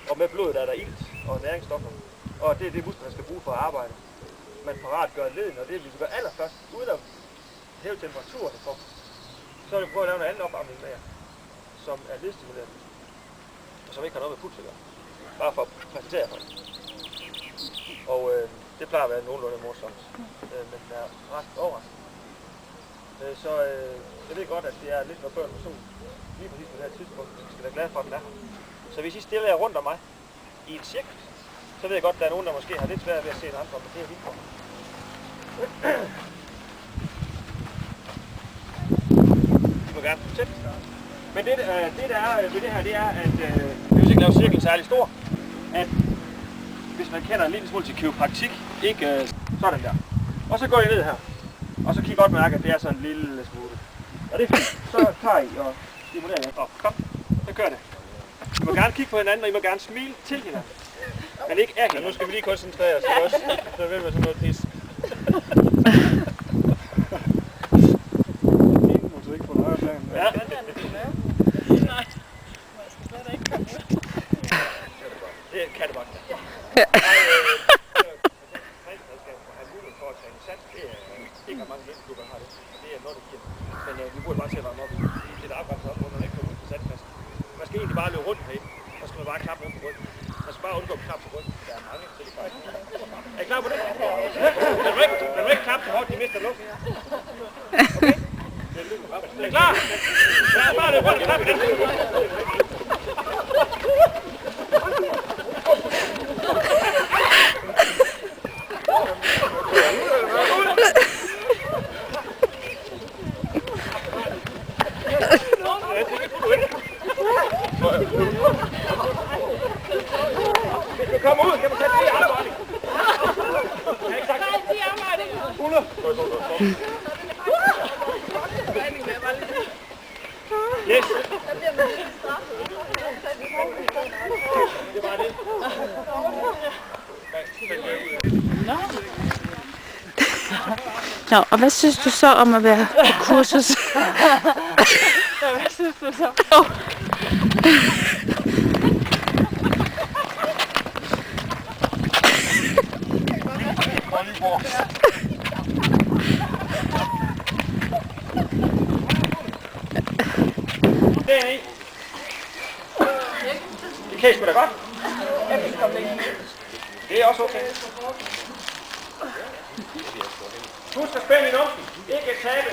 Og med blodet er der ilt og næringsstoffer. Og det er det, musklerne skal bruge for at arbejde. Man parat gør leden, og det vi skal gøre allerførst, uden at hæve temperaturen for, så vil vi prøve at lave en anden opvarmning med jer, som er ledstimulerende, og som ikke har noget med puls at gøre. Bare for at præsentere for det. Og det plejer at være nogenlunde morsomt, men det er ret overraskende. Så jeg ved godt, at det er lidt for børn med sol, lige præcis på det her tidspunkt, men vi skal være glade for, at den er her. Så hvis I stiller jer rundt om mig i en cirkel, så ved jeg godt, at der er nogen, der måske har lidt svært ved at se en andre, men det er vildt. Du må gerne fortsætte. Men det der er ved det her, det er, at vi vil ikke lave cirklen særlig stor. At hvis man kender en lille smule til kiropraktik, ikke sådan der. Og så går I ned her. Og så kan I godt mærke, at det er sådan en lille smule. Og det er fint. Så tager I og stimulerer jer op. Kom, så gør det. I må gerne kigge på hinanden, og I må gerne smile til hinanden. Men ikke af hinanden. Ja, nu skal vi lige koncentrere os også. Så vil vi sådan noget pis. Ja. Det kan det godt. Ikke har mange hjælpeklubber, der har det. Det er noget, det giver. Men vi burde bare til at varme op i det afgrænset op, hvor man ikke kommer ud på sandkassen. Man skal egentlig bare løbe rundt herinde. Så skal man bare klappe rundt på ryggen. Man skal bare undgå at klappe på ryggen. Der er mange, så det er bare ikke. Er I klar på det? Man må ikke klappe så hårdt, de mister luft. Okay? Er I klar? Ja, bare løb rundt og klappe i den. Hvis du kommer ud, kan du tage 10 arbejde. Jeg har ikke sagt 10 arbejde. 100. Yes. Det var det. Nå, og hvad synes du så om at være på kursus? Hvad synes du så? Det er I. Det kan I sgu da godt. Det er også okay. Husk at spænde i numsen. Ikke tabe.